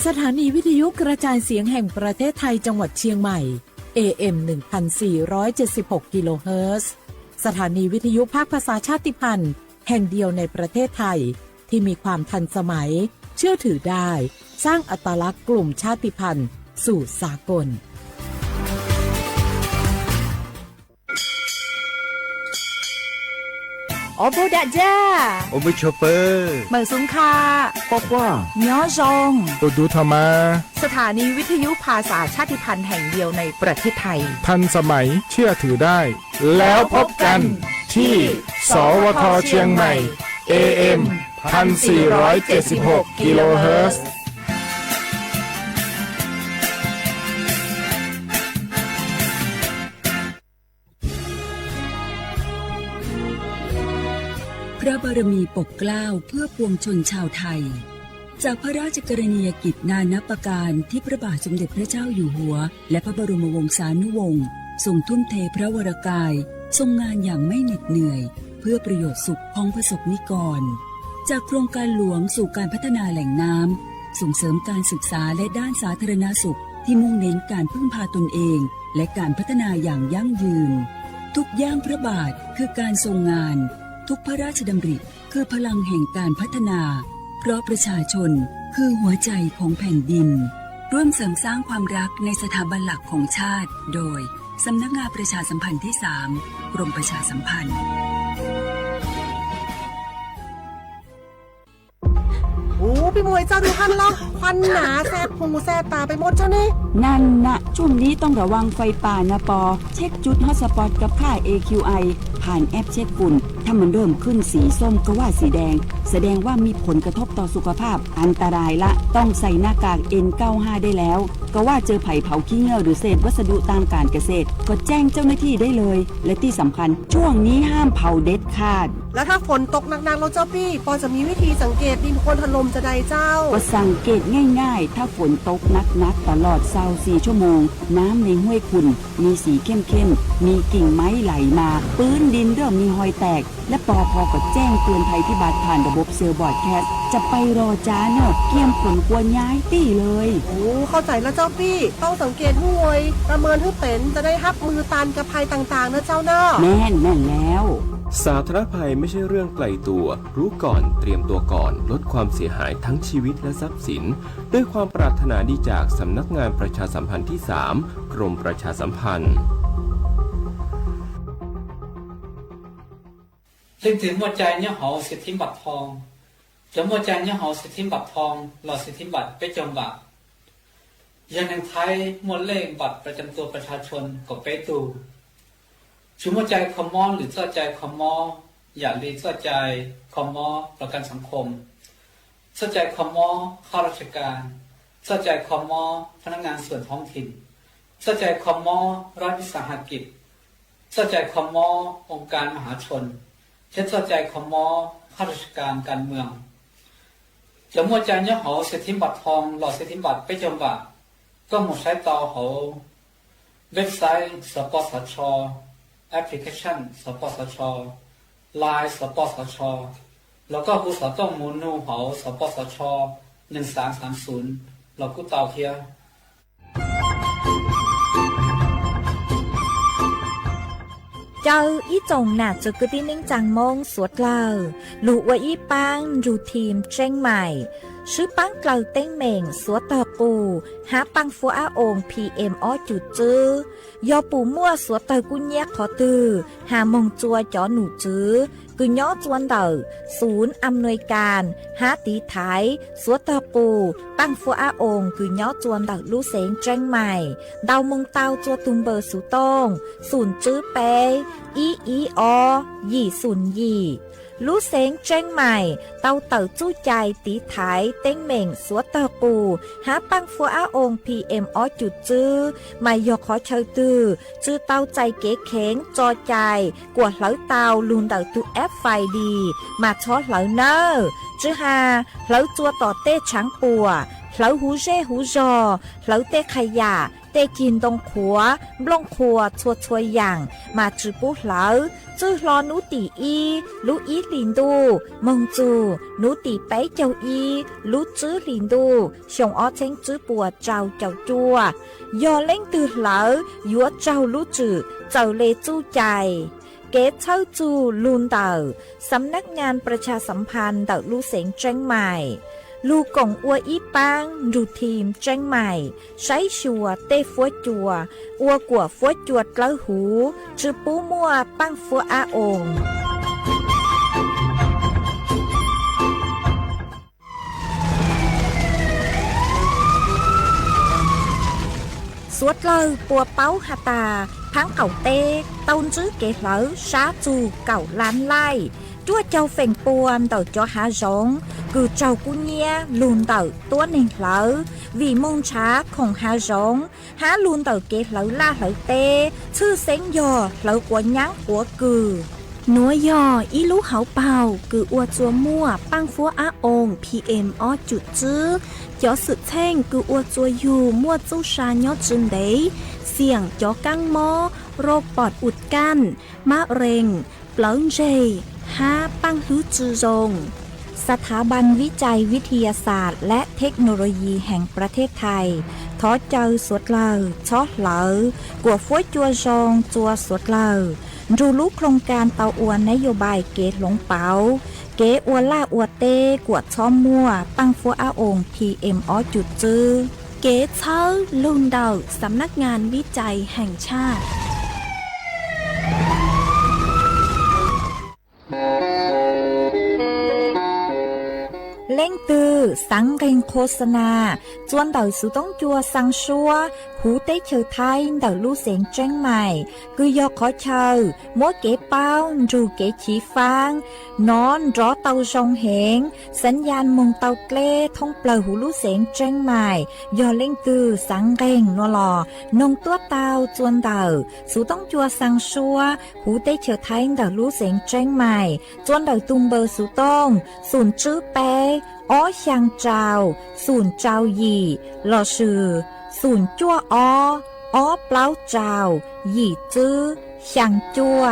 สถานีวิทยุกระจายเสียงแห่งประเทศไทยจังหวัดเชียงใหม่ AM 1476 กิโลเฮิรตซ์สถานีวิทยุภาคภาษาชาติพันธุ์แห่งเดียวในประเทศไทยที่มีความทันสมัยเชื่อถือได้สร้างอัตลักษณ์กลุ่มชาติพันธุ์สู่สากลโอโบดะจ้าโอเบชเปอร์เหมอซุงคาปอกว่าย้อจงตัวดูธรรมาสถานีวิทยุภาษาชาติพันธุ์แห่งเดียวในประเทศไทยทันสมัยเชื่อถือได้แล้วพบกันที่สวทเชียงใหม่ AM 1476 กิโลเฮิรตซ์พระบารมีปกเกล้าเพื่อปวงชนชาวไทยจากพระราชกรณียกิจนานับประการที่พระบาทสมเด็จพระเจ้าอยู่หัวและพระบรมวงศานุวงศ์ทรงทุ่มเทพระวรกายทรงงานอย่างไม่เหน็ดเหนื่อยเพื่อประโยชน์สุขของประสบนิกรจากโครงการหลวงสู่การพัฒนาแหล่งน้ำส่งเสริมการศึกษาและด้านสาธารณสุขที่มุ่งเน้นการพึ่งพาตนเองและการพัฒนาอย่างยั่งยืนทุกย่างพระบาทคือการทรงงานทุกพระราชดำริคือพลังแห่งการพัฒนาเพราะประชาชนคือหัวใจของแผ่นดินร่วมเสริมสร้างความรักในสถาบันหลักของชาติโดยสำนักงานประชาสัมพันธ์ที่ 3 กรมประชาสัมพันธ์โอ้พี่มวยเจ้าดูพันล็อกควันหนาแสบหูแสบตาไปหมดเจ้านี่นั่นนะช่วงนี้ต้องระวังไฟป่านะปอเช็คจุดฮอตสปอตกับค่า AQI ผ่านแอปเช็คฝุ่นถ้ามันเริ่มขึ้นสีส้มก็ว่าสีแดงแสดงว่ามีผลกระทบต่อสุขภาพอันตรายละต้องใส่หน้ากาก N95 ได้แล้วก็ว่าเจอไผ่เผาขี้เง่าหรือเศษวัสดุทางการเกษตรก็แจ้งเจ้าหน้าที่ได้เลยและที่สำคัญช่วงนี้ห้ามเผาเด็ดขาดแล้วถ้าฝนตกหนักๆแล้วเจ้าพี่ปอจะมีวิธีสังเกตดินโคลนถล่มจะใดเจ้าก็สังเกตง่ายๆถ้าฝนตกหนักๆตลอด24 ชั่วโมงน้ำในห้วยขุ่นมีสีเข้มๆมีกิ่งไม้ไหลมาพื้นดินเริ่มมีรอยแตกและปพก็แจ้งเตือนภัยพิบัติผ่านระบบเซลล์บอร์ดแคสจะไปรอจ้าเนอะเกี่ยมผลกลัวย้ายตี้เลยโอ้เข้าใจแล้วเจ้าพี่ต้องสังเกตห้วยประเมินให้เป็นจะได้รับมือตานกับภัยต่างๆนะเจ้าเนอะแน่นแล้วสาธารณภัยไม่ใช่เรื่องไกลตัวรู้ก่อนเตรียมตัวก่อนลดความเสียหายทั้งชีวิตและทรัพย์สินด้วยความปรารถนาดีจากสำนักงานประชาสัมพันธ์ที่ 3 กรมประชาสัมพันธ์ซึ่งถึงหัวใจเนี่ยหอสิทธิบัตรทองจะหัวใจเนี่ยหอสิทธิบัตรทองหลอดสิทธิบัตรไปจมบัตรยังในไทยมวลเลขบัตรประจำตัวประชาชนก็ไปตูชุมหัวใจคอมมอนหรือเสื้อใจคอมมออย่าลีเสื้อใจคอมมอประกันสังคมเสื้อใจคอมมอข้าราชการเสื้อใจคอมมอพนักงานส่วนท้องถิ่นเสื้อใจคอมมอรัฐวิสาหกิจเสื้อใจคอมมอองค์การมหาชนเช่นเสื้อใจคอมมอข้าราชการการเมืองจะมัวใจเนี่ยเขาเศรษฐิบัตรทองหลอดเศรษฐิบัตรไปจมบัตรก็หมดใช้ต่อเขาเว็บไซต์สปสช.แอปพลิเคชันสปสช.ไลน์สปสช.แล้วก็ผู้สอต้องมูลนูเขาสปสช1330เรากู้เตาเทียเจ้าอีจงหนาจะกึดินิ่งจังมงสวดเล่าลูกว่าอีปังรูทีมเจ้งใหม่ชื่อปังเกลาเต้งเหม่งสวดตอปูหาปังฟัวอาอง PM อ้อจุดจื้อยอปูมั่วสวดเตอกุญแยกขอตือหามงจัวจอหนูจื้อกุญย้อจวนเดอศูนย์อำนวยการหาตีไทยสวดตอปูปังฟัวอาองกุญย้อจวนเดอลูเสงเจ้งใหม่ดาวมงเตาจัวตุงเบอร์สุตงศูนย์จื้อเปอีอยี่ศูนย์ยี่ลู่เสงเจ้งใหม่เต้าเต่าจู้ใจตีไถเต้งเหม่งสวดเตอปูหาปังฟัวอาอง PM อ้อจุดจื้อไม่ยกขอเชยตือจื้อเต้าใจเก๋เข็งจอใจกวดเหลาเตาลุนเต่าตุแอปไฟดีมาช็อตเหลาเนอจื้อหาเหลาจัวต่อเต้ช้างปัวเหลาหูเร่หูจอเหลาเต้ขยะ แต่กินตรงขัวบลงขัวชัวช่วยอย่างมาจือปุ๊เหลาจื้อรอนูตีอีลูอีลินดูมงจูนูตีไปเจ้าอีลูจื้อลินดูชงอ้อเชงจื้อปัวเจ้าจัวยอเล่งตือเหลายัวเจ้าลูจื้อเจ้าเลจู้ใจเกตเช่าจูลูนเต่าสำนักงานประชาสัมพันธ์เต่าลู่เสงเจ้งใหม่ลูกงอัวอีปังรูทีมเจ้งใหม่ใช้ชัวเต้ฟัวจัวอัวกัวฟัวจวดเกล้าหูจือปูมัวปังฟัวอาองสวดเลอปัวเป้าหาตาพังเก่าเต้ต้นจื้อเกเหลอชาจูเก่าล้านไล่จั่วเจ้าเฟ่งปวนเต่าจอหาจงคือเจ้ากุญเนียลูนเต่าตัวหนึ่งเหลอวีมงช้าของหาจงหาลูนเต่าเกเหลอล่าเหลอเต้ชื่อเซ็งยอเหลอกว่ายั้งหัวกือนัวยออีลูเหาเป่าคืออัวจัวมั่วปังฟัวอาองPM อ้อจุดจื้อยอสุดแท่งคืออัวจัวอยู่มั่วจู้ชายอจึงเดเสี่ยงจอกังมอโรคปอดอุดกั้นมะเร็งเปลิ้งเจหาปังฮื้อจือจงสถาบันวิจัยวิทยาศาสตร์และเทคโนโลยีแห่งประเทศไทยท้อเจอสวดเลอชอเหลอกว่าฟ้วยจัวจงจัวสวดเลอรู้รู้โครงการเตาอวนนโยบายเกตหลงเปาเกอวล่าอวเต้กวดช้อมมั่วปังฟัวอาองPM อ้อจุดจื้อเกตเชอลุนเดาสำนักงานวิจัยแห่งชาติเล่งตือสังเริงโฆษณาจวนเต่าสุต้องจัวสังชัวหูเต้เชอไทยเต่าลู่เสียงเจ้งใหม่คือยอขอเชอมัวเก๋เป้ารูเก๋ชีฟางนอนรอเต่าจงเหงสัญญาณมงเต่าเกล้ท่องเปล่าหูลู่เสียงเจ้งใหม่ยอเล่งตือสังเริงนัวหลอนงตัวเต่าจวนเต่าสุต้องจัวสังชัวหูเต้เชอไทยเต่าลู่เสียงเจ้งใหม่จวนเต่าตุมเบอร์สุต้องศูนย์จื้อเป้อ้อช่างเจ้าศูนย์เจ้าหยี่หล่อชื่อศูนย์จั่วอ้อเปล่าเจ้าหยี่จื้อช่างจั่ว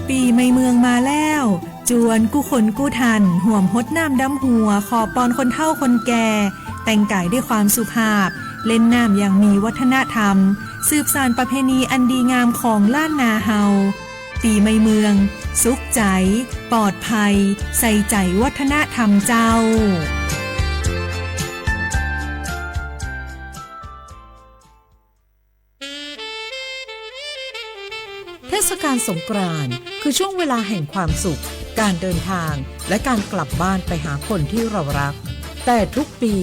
ปีใหม่เมืองมาแล้วจวนกู้คนกู้ทันห่วมฮดน้ำดำหัวขอปอนคนเฒ่าคนแก่แต่งกายด้วยความสุภาพเล่นน้ำอย่างมีวัฒนธรรมสืบสานประเพณีอันดีงามของล้านนาเฮาปีใหม่เมืองสุขใจปลอดภัยใส่ใจวัฒนธรรมเจ้าเทศกาลสงกรานต์คือช่วงเวลาแห่งความสุขการเดินทางและการกลับบ้านไปหาคนที่เรารักแต่ทุกปี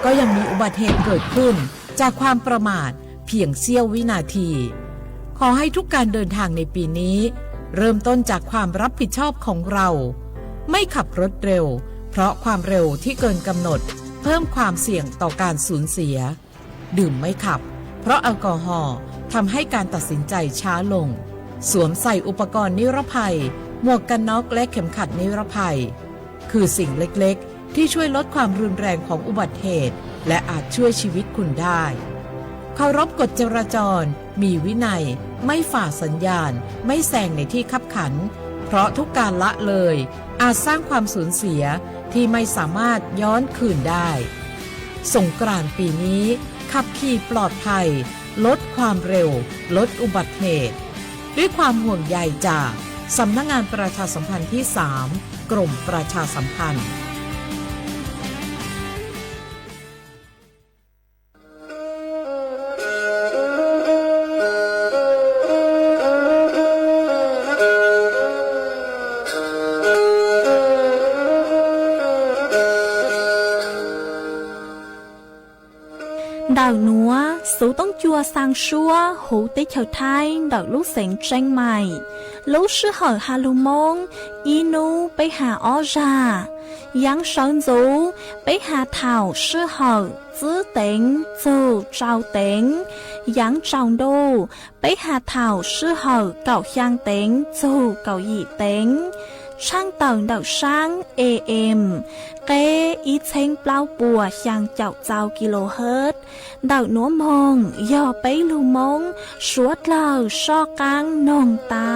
ก็ยังมีอุบัติเหตุเกิดขึ้นจากความประมาทเพียงเสี้ยววินาทีขอให้ทุกการเดินทางในปีนี้เริ่มต้นจากความรับผิดชอบของเราไม่ขับรถเร็วเพราะความเร็วที่เกินกำหนดเพิ่มความเสี่ยงต่อการสูญเสียดื่มไม่ขับเพราะแอลกอฮอล์ทำให้การตัดสินใจช้าลงสวมใส่อุปกรณ์นิรภัยหมวกกันน็อกและเข็มขัดนิรภัยคือสิ่งเล็กๆที่ช่วยลดความรุนแรงของอุบัติเหตุและอาจช่วยชีวิตคุณได้เคารพกฎจราจรมีวินัยไม่ฝ่าสัญญาณไม่แซงในที่คับขันเพราะทุกการละเลยอาจสร้างความสูญเสียที่ไม่สามารถย้อนคืนได้สงกรานต์ปีนี้ขับขี่ปลอดภัยลดความเร็วลดอุบัติเหตุด้วยความห่วงใยจากสำนักงานประชาสัมพันธ์ที่ 3 กรมประชาสัมพันธ์ดาวนัวสูต้องจัวสังชัวหูติเฉาไทยดาวลูกเสียงเจงใหม่ลูกชื่อเหอฮาลูมงอีนูไปหาอ้อจายังเฉินจูไปหาเถ่าชื่อเหอจื้อเต็งจูเจ้าเต็งยังเจ้าดูไปหาเถ่าชื่อเหอเก่าย่างเต็งจูเก่าหยี่เต็ง ช่างเต่าเดาช่าง AM เกอีเชงเปล่าปัวช่างเจ้าเจ้ากิโลเฮิรตซ์เดาหนัวมองย่อไปลูมงสวดเล่าชอกลางนองเตา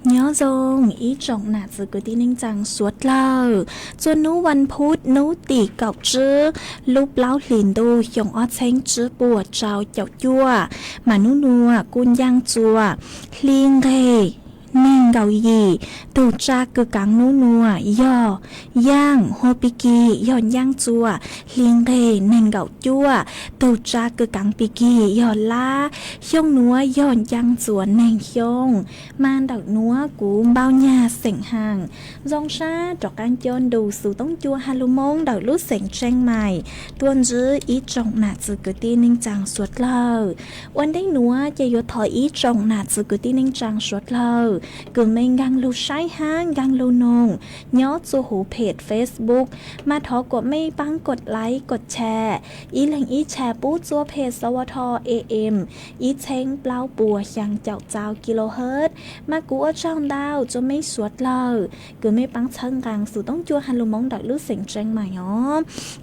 nhớ dòng ý trọng nạt sự cứ tin ninh rằng suốt lâu cho núวันพุธnú tỷ cọc chứ lúc lão liền đô dòng ót xanh chứ bùa trào chậu chua mà nú nùa cun giang chua liên ghê nên gầu gì từ cha cứ cắn nú nùa do giang hô pi kỳ do giang chua liên ghê nên gầu chua từ cha cứ cắn pi kỳ do la xong núa do giang chua nên xong man đậu núa của bao nhà sảnh hàng dòng xa trọc ăn chôn đủ sự tống chua halumon đậu lút sảnh tranh mày tuôn giữ ý trọng nạt sự cứ tin ninh chàng suốt lờวันได้núaจะยถอยý trọng nạt sự cứ tin ninh chàng suốt lờ cứ mình gang lưu sai hang gang lưu nong nhớ choหูเพจ Facebook มาถอกดไม่ปังกดไลค์กดแชร์อีแหล่งอีแชร์ปู้จัวเพจสวท AM อีเชงเปล่าปัวยังเจ้าเจ้ากิโลเฮิรตซ์มากูว่าช่องดาวจะไม่สวดเลยcứไม่ปังเชิงกลางสู่ต้องจัวฮันลูมงดักลื้อเสียงแจ้งใหม่อ๋อ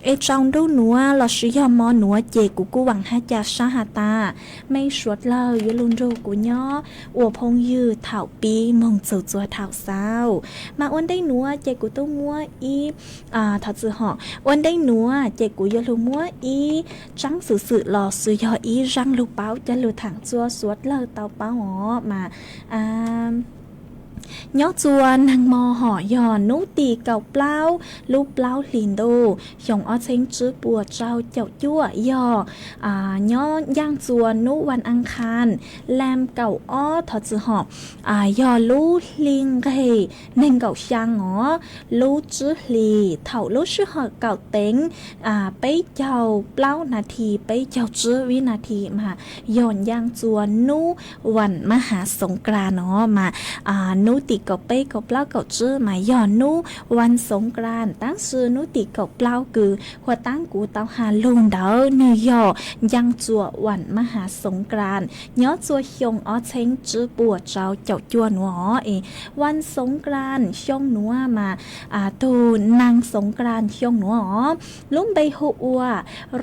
เอจองดูหนัวเราซื้อยอมอหนัวเจกูหวังให้จ่าชาหาตาไม่สวดเลยยลุนรูกูย่ออวพงยืดเถาปีมงจู่จัวเถาเศร้ามาอ้วนได้หนัวเจกูต้องมัวอีถัดสื่อหออ้วนได้หนัวเจกูยลุมัวอีจังสื่อหล่อสื่อยออีรังลูกเป้าจะลูถังจัวสวดเลยเตาเป้าอ๋อมาnhớ chuan hàng mò họ giò nú tì cầu plau lúc plau liền đô dòng ở trên chữ bùa trao chậu chua giò nhớ giang chuan núวันอังคารแลมเก่าอ้อถอดจือหอบยอลูลิงเกเน่งเก่าช่างอ๋อลูจื้อลีเถ่าลูชื่อหอเก่าเต็งไปเจ้าเปล่านาทีไปเจ้าจื้อวินาทีมาย้อนย่างจวนนูวันมหาสงกรานต์เนาะมานูติเก่าไปเก่าเปล่าเก่าจื้อมาย้อนนูวันสงกรานต์ตั้งชื่อนูติเก่าเปล่าคือหัวตั้งกูเตาหาลุงเดาเนื้อย่อย่างจัววันมหาสงกรานต์ย้อนจัวชงอ้อเชงจื้อปัวเจ้าเจ้าจวนหัววันสงกรานต์ชงหนัวมาตูนางสงกรานต์ชงหนัวลุ่มใบหัว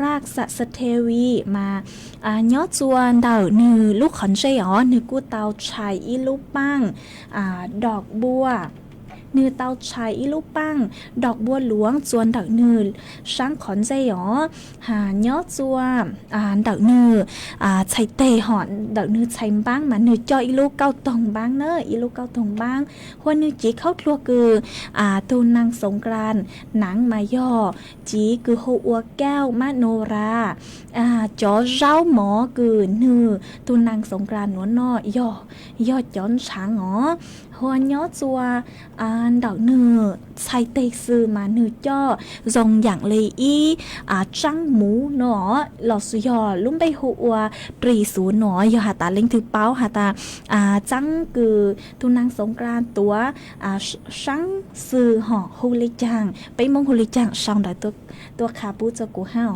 รากสะสะเทวีมาย้อนจวนเดาเนื้อลูกขอนเจอ๋อเนื้อกูเตาชายอีลูกปังดอกบัวเนื้อเตาชายอีลูกปังดอกบัวหลวงจวนดอกเนื้อช้างขอนใจหรอย้อนจวนดอกเนื้อไชเตหอนดอกเนื้อไชบ้างมาเนื้อจอยอีลูกเก้าตองบ้างเนอะอีลูกเก้าตองบ้างหัวเนื้อจีเข้าทัวคือตูนางสงกรานต์หนังมาย่อจีคือหัวแก้วมโนราจอเจ้าหมอคือเนื้อตูนางสงกรานต์หนวน้อย่อจ้อนช้างหรอหัวย้อจัวดอกเนื้อใช้เตซื้อมาเนื้อจ่อทรงอย่างเลยจังหมูหนอหลอดสุยอลุ่มไปหัวตรีสูหนอยอหาตาเล็งถือเป้าหาตาจังคือตุนางสงกรานต์ตัวช่างซื้อห่อฮูลิจังไปมงฮูลิจังช่างดอกตัวขาปูจะกูห้า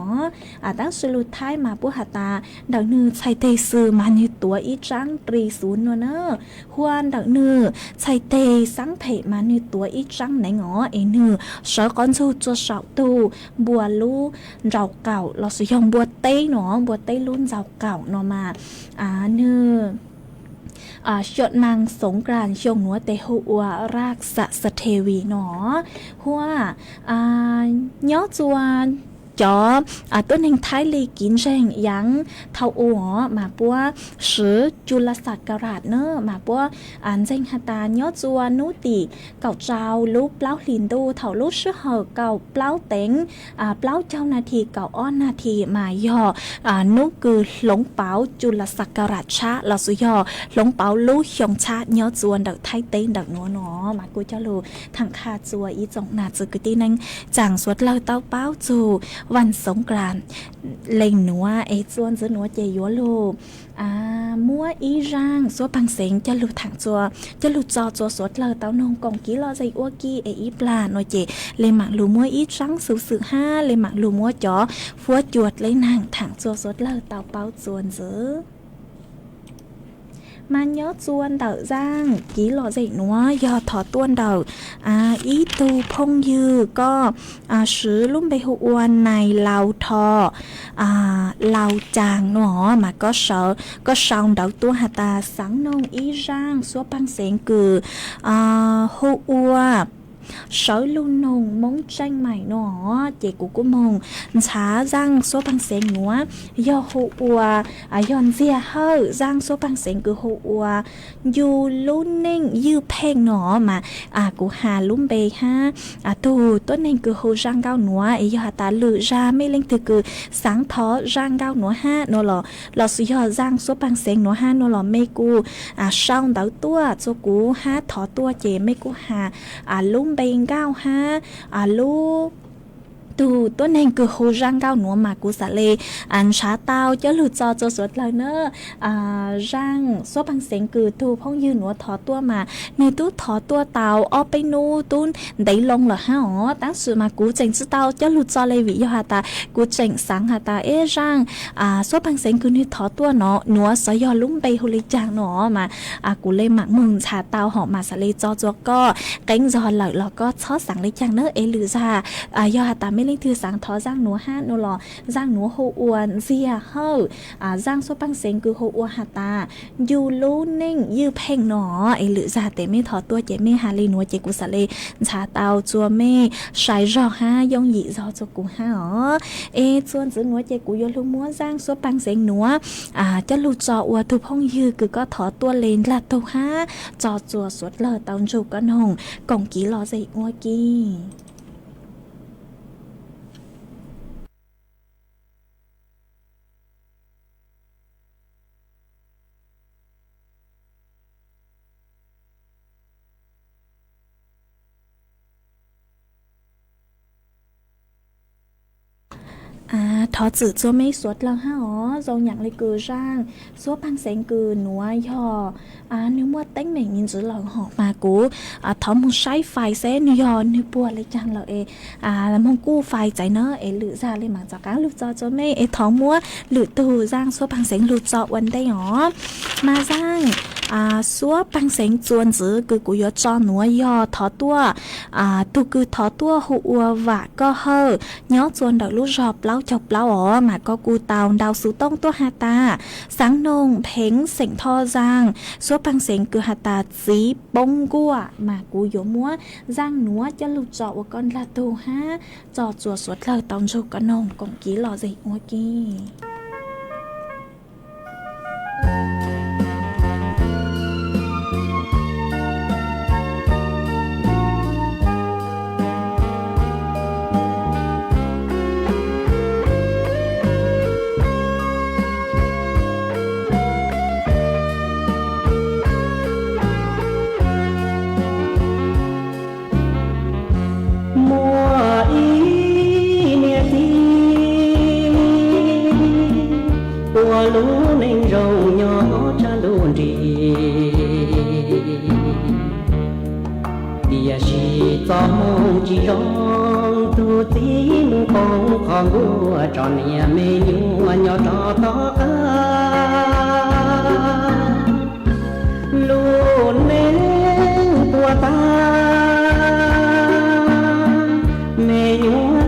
ตั้งสรุปท้ายมาปูหาตาดอกเนื้อใช้เตซื้อมาเนื้อตัวอีจังตรีสูนเนอะหัวดอกเนื้อใช้เตสังเพมาเนื้อตัวอีจังไหนหงอ เอเนื้อสอก้อนสูจัวเสาตูบัวลู่เราเก่าเราสยองบัวเต้หนอบัวเต้รุ่นเราเก่าเนาะมาเนื้อชดนางสงกรานต์ชงหัวเตหัวรากสะเทวีหนอหัวย้อจวนจอตัวหนึ่งท้ายเลยกินแรงยังเท่าอัวมาปัวสือจุลศักราชเนอมาปัวเจงฮัตาย้อจวนนุติเก่าเจ้าลูกเปล่าลินดูเท่าลูกชื่อเหอเก่าเปล่าเต็งเปล่าเจ้านาทีเก่าอ้อนนาทีมาย่อนุคือหลงเปาจุลศักราชชะเราสุย่อหลงเปาลูกชงชาย้อจวนดักไทยเต็งดักนัวหนอมากูเจ้าลูทางคาจัวอีจงนาจึกตีนังจางสวดเล่าเต้าเป้าจูวันสงกรานต์เล่งหนัวจวนจะหนัวเจยัวลูมัวอีร่างสัวปังเสงจะลูถังจัวจะลูจอจัวสดเลยเต้านงกองกี้รอใจอ้วกี้อีปลาหน่อยเจเลยหมักลูมัวอีร่างสื่อห้าเลยหมักลูมัวจ๋อฟัวจวดเลยนางถังจัวสดเลยเต้าเป้าจวนเจอมันย้อจวนเดาจ้างกี่หล่อใจนัวยอถอต้วนเดาอีตูพงยือก็ซื้อลุ่มไปหัวในเหลาทอเหลาจางหนอมาก็เสาก็เสาเดาตัวหาตาสังนงอีร่างสัวปังเสงคือหัวsói luôn nồng mong tranh mày nó chị cũng mong xá răng số bằng sen nữa do hộ yon zia hơi răng số bằng sen cứ hộ dù luôn nên như pen nó mà của hà luôn bề ha tu tốt nên cứ hộ răng cao nữa ấy do ta lựa ra mấy lên từ cứ sáng thó răng cao nữa ha nó là sự do răng số bằng sen nữa ha nó là mấy cô xong đảo tua số cú ha thó tua chị mấy cô hà luôn bên cao ha lu tuตัวเองคือโหร่างก้าวหนัวมากุสะเลชาเต้าจะหลุดจอสดเลยเนอะร่างซัวบังเสงคือทูพ่องยืนหนัวถอตัวมาในตู้ถอตัวเตาออกไปนูตุ้นได้ลงเหรอฮะตั้งสื่อมากูเจงซื้อเตาจะหลุดจอเลยวิยหาตากูเจงสังหาตาร่างซัวบังเสงคือนี่ถอตัวเนาะหนัวสยอลุ่มไปหุลิจางเนาะมากูเลยหมักมึงชาเตาหอมมาสะเลจอก็เก่งจอเลยแล้วก็ชอบสั่งเลยจางเนอะหรือจะยหาตาไม่เล่นถือสังทอร่างหนัวห้าโนหล่อร่างหนัวโฮอวนเสียเฮาร่างโซปังเซงคือโฮอวหาตายูลูนิ่งยืเพ่งหนอหรือจะแต่ไม่ถอตัวเจไม่ฮาลีหนัวเจกุสะเลชาเตาจัวไม่ใช้รอห้ายองหยีรอจกูห้าส่วนจือหนัวเจกูยลูมัวร่างโซปังเซงหนัวจะลูจออวทุพงยืคือก็ถอตัวเลนละตัวห้าจอจัวสวดเลอเตาจูก็นงกองกีรอใจอัวกี้ทอจืดจัวไม่สวดแล้วฮะทรงอย่างเลยกือร่างซัวปังเซงกือหนัวยอnếu mà tính mình nhìn giữ lòng họ mà cú thọ một say phải sẽ nhò nếu bùa lấy chăng lợi mong cu phải chạy nó lựa ra lên mạng cho cá lựa cho mấy thọ mua lựa từ giangซัวปังเซงlựa choวันได้หรอมาgiangซัวปังเซงจวนจือกือกูยอจอหนัวยอถอตัวตูกือถอตัวหัวว่าก็เฮย้อจวนดอกลูกจอบเล้าจบเล้าmà có cu tàu đào sú tông tua hà ta sáng nông phèn sỉnh tho giang số bằng sỉnh cứ hà ta dí bông cua mà cu yếu múa giang núa cho lụt trọ của con là tù ha trọ chùa suốt lời tông cho con nông cũng ký lò gì ngôi kia lú nên râu nhỏ cha luôn đi bia chỉ cho mong chỉ rong tu tí mu phong con gua tròn nhà mê nhu nhỏ to to luôn nên tua ta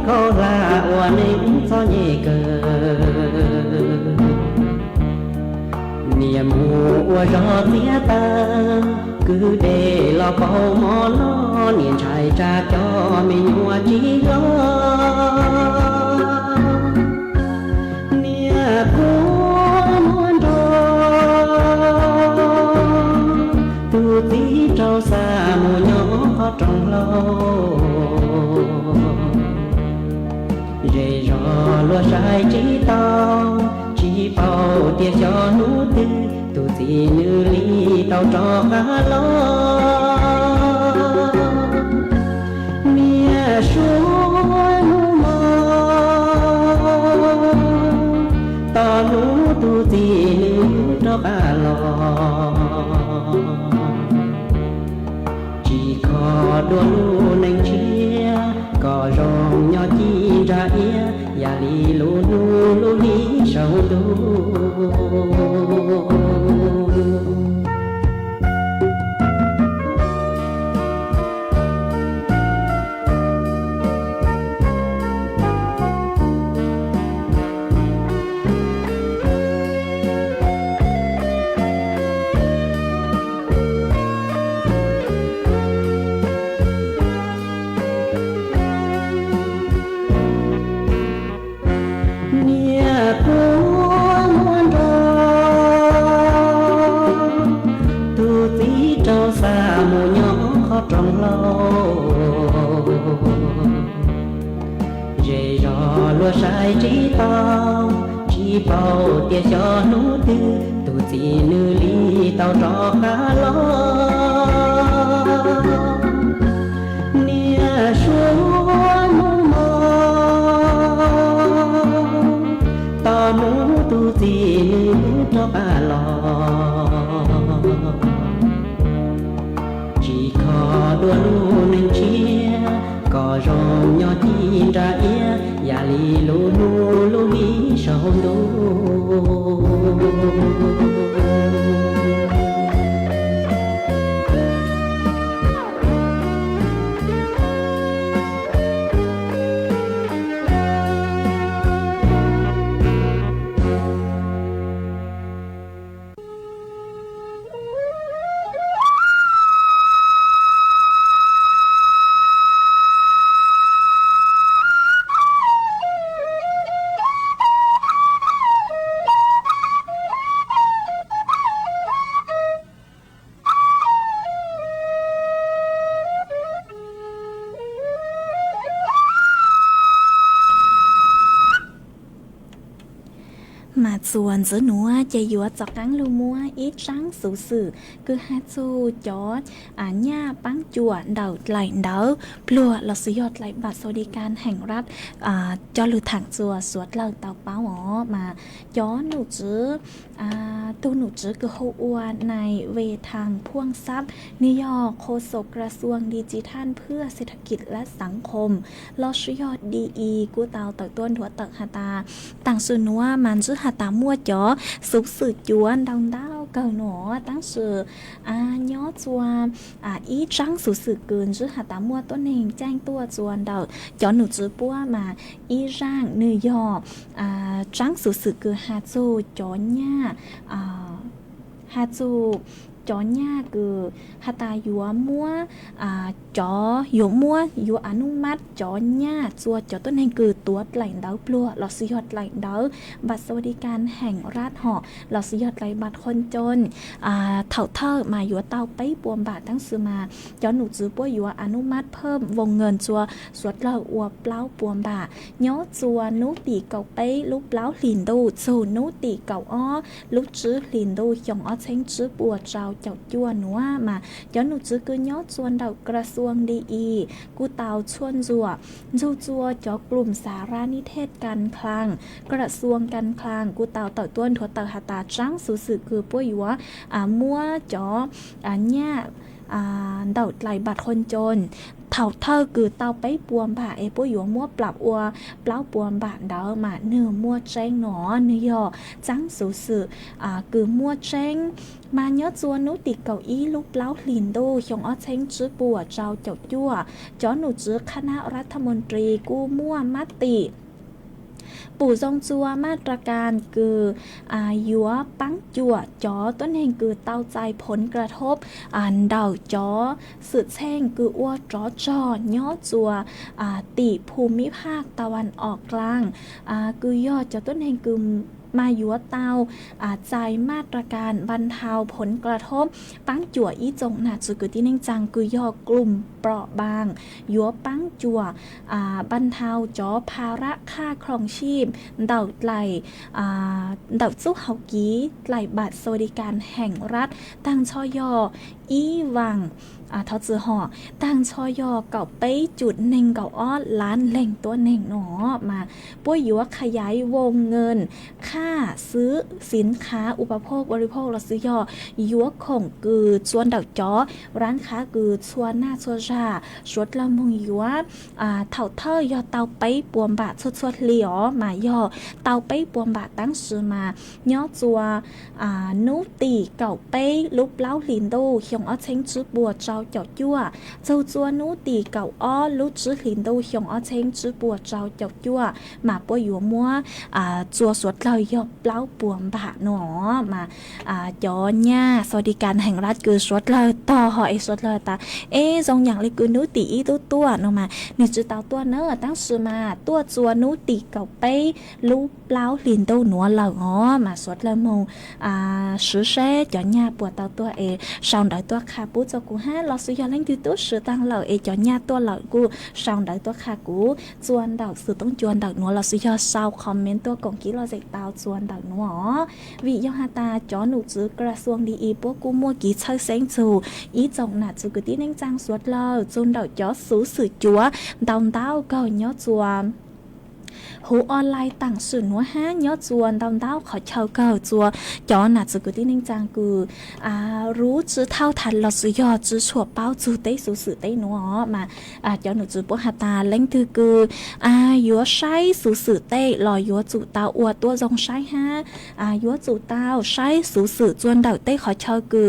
khó là ua nính cho nhẹ cờ niềm ua gió tía ta cứ để lo bao mò lo niềm trai cha cho mình ua chỉ lo niềm của muôn tu tí trâu xa mùa nhỏ khó trong lâu rề rò lúa trái chỉ tao chỉ bao tia cho nụ tư tu tí nữ ly tao cho cá lo mía suối nụ mơ tao nụ tu tí nữ cho cá lo đua lu nành chia có rong nhỏ chi ra ia ya li lu nu lu li sầu tu trong lâu rề rò lúa sai chỉ tao chỉ bao tia cho nụ tư tu chỉ nữ ly tao cho cá lo nia suối mù mờ tao nụ tu chỉ nữ cho cá lo đua lu nên chia có rong nhỏ chi ra ia ya li lu nu lu li sầu tu mà chuồn giữa núa chạy dúa chọc cắn lưu mua ít trắng xử sự cứ hát xô chó nha bắn chùa đầu lại đỡ plua là sử dụng lại bạt sô đi can hành rát cho lưu thẳng chùa suốt lần tàu báo ó mà chó nụ chứ tu nụ chứ cứ hô ua này vềทาง พ่วงทรัพย์นิยอโฆษกกระทรวงดิจิทัลเพื่อเศรษฐกิจและสังคมลอชยอดดีอีกูเตาตักต้นถั่วตักหาตาต่างสื่อนัวมันชื่อหาตามั่วจ๋อสุกสื่อจวนดองดาวเก่าหนอตั้งสื่อย้อจัวอีจังสุสื่อเกินชื่อหาตามั่วต้นเองแจ้งตัวจวนเดาจ๋อหนูจื้อปัวมาอีร่างเนื้อยอจังสุสื่อเกินหาจูจ๋อเนี่ยหาจูchó nha cứ hà ta yúa mua chó yúa mua yúa anu mát chó nha chua chóต้นแห่งคือตัวไหลดาวปลัวหลอดสยอดไหลดาวบัตรสวัสดิการแห่งราชห่อหลอดสยอดไหลบัตรคนจนเถ่าเท่ามายúaเตาไปปวมบาททั้งซื้อมาจอหนูจื้อปัวยúaอนุมัติเพิ่มวงเงินจัวสวดเราอวบเปล่าปวมบาทย้อจัวนูตีเก่าไปลูกเปล่าหลินดูสู่นูตีเก่าอ้อลูกจื้อหลินดูหยองอ้อเช้งจื้อปัวเจ้าเจ้าจัวหนูมาย้อนหนูจื้อคือย้อชวนเดากระทรวงดีอีกูเตาชวนจัวจัวจอกลุ่มสารานิเทศการคลังกระทรวงการคลังกูเตาเต่าต้นถั่วเต่าหาตาจังสื่อคือปัวยัวมัวจอเนี่ย เดาไหลบัตรคนจนเท่าเธอคือเตาไปปวมบะเอปุยมัวปรับอัวเปล่าปวมบะเดามาเนื้อมัวแจ้งหนอเนื้อจังสูสือคือมัวแจ้งมาnhớ chua nú tì cầu ý lúc láo liền đô trong ở thanh chữ bùa trao chậu chua chó nụ chữ khanaรัฐมนตรีกู้มั่วมติปู่ทรงจัวมาตรการคือยัวปังจั่วจอต้นแห่งคือเต้าใจผลกระทบเดาจอสืดแช่งคืออ้วจอจอย่อจัวติภูมิภาคตะวันออกกลางคือยอดจอต้นแห่งคือมายัวเตาใจมาตรการบรรเทาผลกระทบปังจั่วอีจงหนาจุกุที่นิ่งจังคือยอกลุ่มเปราะบางยัวปังจั่วบรรเทาจอภาระค่าครองชีพเดาไหลเดาสู้เฮากี้ไหลบัตรสวัสดิการแห่งรัฐตั้งชอยอีวังเท่าจือห่อตั้งชอยเก่าไปจุดเน่งเก่าอ้อล้านแหล่งตัวเน่งหนอมาป้วยยัวขยายวงเงินค่าซื้อสินค้าอุปโภคบริโภคเราซื้อยยัวของกือชวนเดาจ้อร้านค้ากือชวนหน้าชวนชาชวดละมุงยัวเท่าเธอยอเตาไปปวมบาทชวดเหลียวมายอเตาไปปวมบาทตั้งซื้อมาย่อจัวนูตีเก่าไปลุบเล้าลินโดเขียงอ้อเช้งจื้อบัวเจ้าเจ้าจั่วเจ้าจัวนูตีเก่าอ้อลุจื้อลินโดเขียงอ้อเช้งจื้อบัวเจ้าเจ้าจั่วมาป่วยอยู่มัวจัวสวดเลยยอบเล้าปวมบาทหนอมาจอญ่าสวัสดิการแห่งรัฐคือสวดเลยต่อหอยสวดเลยตาทรงอย่างเลยคือนูตีอีตัวเนาะมาหนึ่งจื้อเตาตัวเนอะตั้งซื้อมาตัวจัวนูตีเก่าไปลุบเล้าลินโดหนัวเหล่าอ๋อมาสวดเลยมงซื้อเช่จอญ่าปวดเตาตัวsau đợi tôi khá bố cho cô ha lo sử dụng lên từ tốt sự tăng lợi cho nhà tôi lợi cô sau đợi tôi khá cú chuan đảo sự tông chuan đảo nữa là sử dụng sau comment tôi còn kỹ lo dạy tao chuan đảo nữa vì do hà ta chó nụ chữกระทรวงดีbố cô mua kỹ chơi sáng chủ ý trọng là chữ cứ tí nên trang suốt lơ chuan đảo chó xứ sự chúa đồng tao cầu nhớ chuanหูออนไลน์ต่างสื่อนัวฮะยอดจวนดาวดาวขอเช่าเก่าจัวจอหนาจุกุที่นิ่งจางกูรู้จื้อเท่าทันเราสุยอจื้อชัวเป้าจูเต้สูสื่อเต้นัวมาจอหนูจื้อปวดหัตาเล่งคือกูยัวใช้สูสื่อเต้ลอยยัวจูเต้าอวดตัวจงใช้ฮะยัวจูเต้าใช้สูสื่อจวนเดาเต้ขอเช่ากู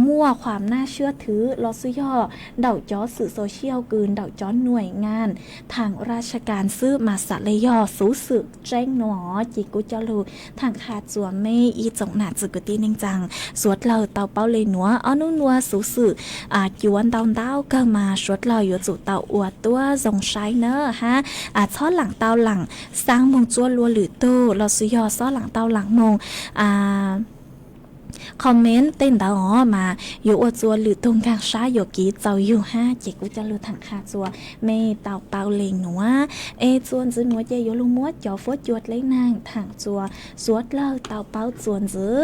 มั่วความน่าเชื่อถือเราสุยอเดาจอสื่อโซเชียลกูเดาจอหน่วยงานทางราชการซื้อมาสัตเลยสูสึกแจ้งหนอจีกูจะรู้ทางขาดจัวไม่อีจงหนาจุกตีนิ่งจังสวดเราเตาเป้าเลยหนัวอ้อนุ่นนัวสูสึกจวนเตาเต้าก็มาสวดเราอยู่จุเตาอวดตัวจงใช้เนอะฮะช้อนหลังเตาหลังสร้างมงจัวรัวหรือตู้เราซื้อยอซ้อนหลังเตาหลังมงคอมเมนต์เต้นดาวมาอยู่อวดจัวหรือตรงกลางช้าอยู่กี่เจ้าอยู่ห้าเจ๊กูจะรู้ทางขาจัวไม่เต่าเปล่าเลงหนัวจวนจื้อหนัวเจอยู่ลุงมัวจ่อฟดจวดเลยนางทางจัวสวดเล่าเต่าเปล่าจวนจื้อ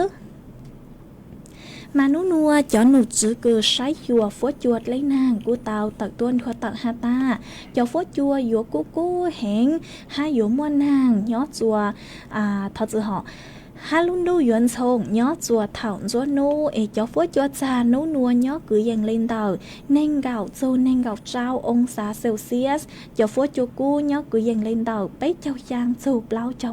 มานุนัวจอหนูจื้อเกือใช้ยัวฟดจวดเลยนางกูเตาตักต้นทัวตักฮาตาจ่อฟดจัวยัวกู้แหงให้ยัวม้วนนางย้อจัวทอจื้อหอฮาลุนดูยวนชงย้อจัวเถ่าจัวนูจอฟจัวจานูนัวย้อกือยังเล่นเต่าเน่งเก่าโจเน่งเก่าเจ้าองศาเซลเซียสจอฟจัวกูย้อกือยังเล่นเต่าไปเจ้ายางจูเปล่าเจ้า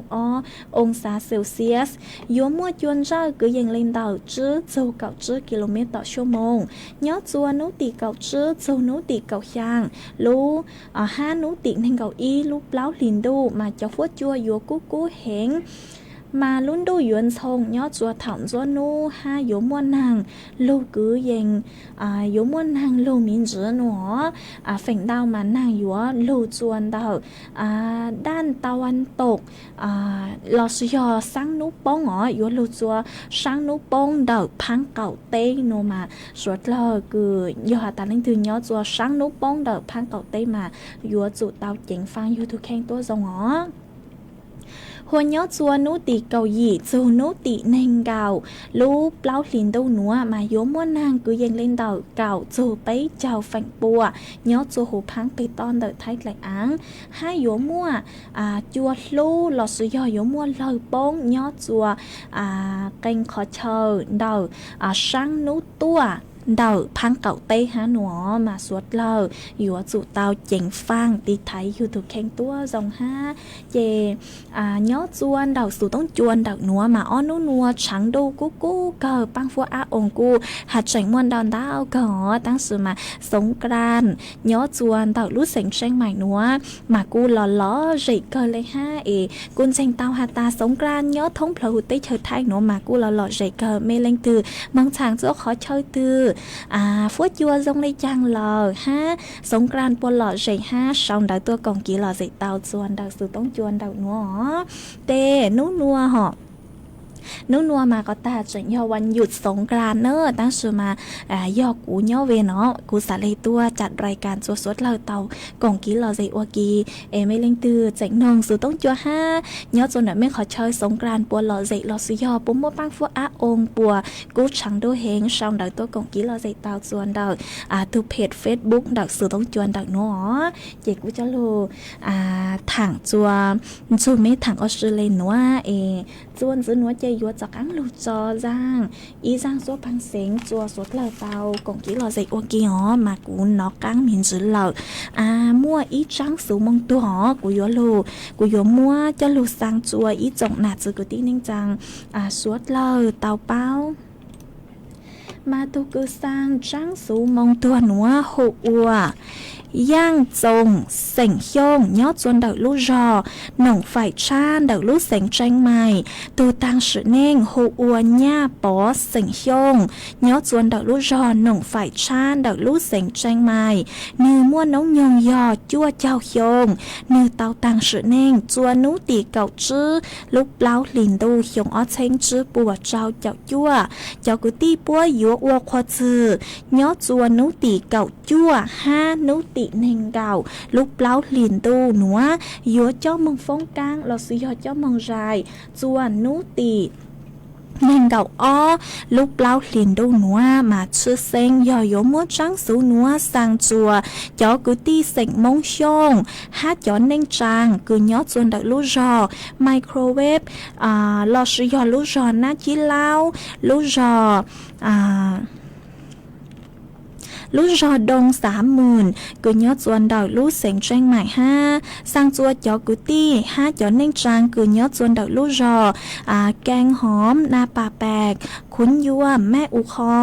องศาเซลเซียสยัวมัวจวนเจ้ากือยังเล่นเต่าจื้อโจเก่าจื้อกิโลเมตรต่อชั่วโมงย้อจัวนูตีเก่าจื้อโจนูตีเก่ายางลูห้านูตีเน่งเก่าอีลูเปล่าลินดูมาจอฟจัวยัวกู้เหงมาลุ้นดูยวนชงยอดจัวถ่อมจัวนูห้าโยมวนนางลูกกือยังโยมวนนางลูมินจื้อหนัวเฝ่งดาวมานางยัวลูจวนดาวด้านตะวันตกลอสยอสังนุป้งยัวลูจัวสังนุป้งดาวพังเก่าเต้โนมาสวดเลอคือยอตาลิงถึงยอดจัวสังนุป้งดาวพังเก่าเต้มายัวจุดดาวเจ๋งฟังยูทูบแข่งตัวจงหัวย้อจัวนูตีเกาหยีจูนูตีเน่งเก่าลูเปล่าลินดูหนัวมาโยมวนนางกูยังเล่นเต่าเก่าจูไปเจ้าแฝงปัวย้อจัวหูพังไปตอนเดอไทยไหลอ้างให้โยมัวจัวลูหลอดสุยโยมัวเลยป้งย้อจัวเก่งขอเชอเดาช่างนูตัว เดาพังเก่าเต้หาหนัวมาสวดเล่าอยู่ว่าจุเตาเจ๋งฟังตีไทยอยู่ถูกแข่งตัวจงห้าเจย้อจวนเดาสู่ต้องจวนเดาหนัวมาอ้อนนัวฉังดูกูเกิดปังฟัวอาองกูหัดเจ๋งมวนดอนดาวก็ตั้งสื่อมาสงกรานย้อจวนเดารู้เสียงเชียงใหม่นัวมากูล้อใจเกินเลยห้ากุนเจงเตาหาตาสงกรานย้อทงเพลหูเต้เชิดไทยหนัวมากูล้อใจเกินไม่เล่งตือมังฉางจ้าขอเชยตือphút chua dông lấy chăng lờ ha sông gran po lọ dậy ha xong đào tua còn chỉ lọ dậy tàu chuồn đào sự tống chuồn đào ngõ tê nú nua họนู้นัวมาก็ตาจะย่อวันหยุดสงกรานต์เนอะตั้งชื่อมาย่อกูย่อเวเนาะกูสาเลยตัวจัดรายการสดๆเราเตากองกี้เราใจอวกีไม่เล่งตือเจ๋งนองสื่อต้องจัวห้าย่อจนไม่ขอเชยสงกรานต์ปัวเราใจเราซื้อย่อปุ๊มว่าปังฟัวอาองปัวกูฉังดูเฮงช่องดาวตัวกองกี้เราใจเตาจวนดาวทุกเพจ Facebook ดาวสื่อต้องจวนดาวเนาะเจ๊กูจะรู้ถังจัวไม่ถังออสเตรเลียนัวจวนซื้อนัวใจยัวจากอังลูจอจ้างอีจ้างซัวพังเสียงจัวสดเราเตากงกี้เราใจโอกี้อ๋อมากูนอกกังมินจื้อเรามั่วอีจ้างสูมงตัวอ๋อกูยัวลูกูยัวมั่วจะลูสังจัวอีจงหนาจื้อกูตีนิ่งจังสดเราเตาเป้ามาตุกือสร้างจ้างสูมงตัวหนัวหูอัวย่างจงเสียงโยงย้อจวนดาวลู่รอหน่งฝ่ายชาดาวลู่เสียงแจงใหม่ตูตังสือเน่งหูอวนย่าปอเสียงโยงย้อจวนดาวลู่รอหน่งฝ่ายชาดาวลู่เสียงแจงใหม่เนื้อม้วนน้องยองยอจั่วเจ้าโยงเนื้อเตาตังสือเน่งจัวนูตีเก่าจื้อลูกเปล่าหลินดูหยงอ้อเชงจื้อปัวเจ้าเจ้าจั่วเจ้ากุตีปัวยัวอัวควาจื้อย้อจัวนูตีเก่าจั่วห้านูตีเน่งเก่าลูกเปล่าหลินดูหนัวยัวเจ้ามงฟงกลางเราซื้อยอเจ้ามงรายจัวนูตีเน่งเก่าอ้อลูกเปล่าหลินดูหนัวมาชื่อเซ็งย่อยมัวจังสูหนัวสังจัวเจ้ากุตีเซ็งมงชงฮัดย้อนเน่งจังคือย้อจวนดักลูกรอไมโครเวฟเราซื้อยอลูกรอหน้าจีเล่าลูกรอลูกจอดง30,000กุญยอดจวนดาวลูกเสียงแจงใหม่5สร้างจัวจอกุตี้5จอเน่งจางกุญยอดจวนดาวลูกจอแกงหอมนาป่าแปกขุนยัวแม่อุคอ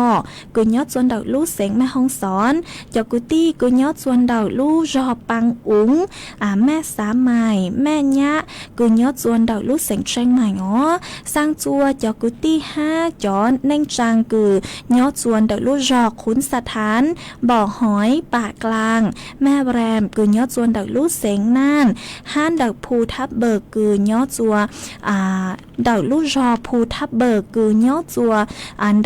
กุญยอดจวนดาวลูกเสียงแม่ห้องสอนจอกุตี้กุญยอดจวนดาวลูกจอปังอุ๋งแม่สาใหม่แม่ยะกุญยอดจวนดาวลูกเสียงแจงใหม่อ๋อสร้างจัวจอกุตี้5จอเน่งจางกุญยอดจวนดาวลูกจอขุนสถานบ่อหอยป่ากลางแม่แรมกือยอดจวนดอกลูกเสงน่านห้านดอกภูทับเบิกกือยอดจัวดอกลูกรอภูทับเบิกกือยอดจัว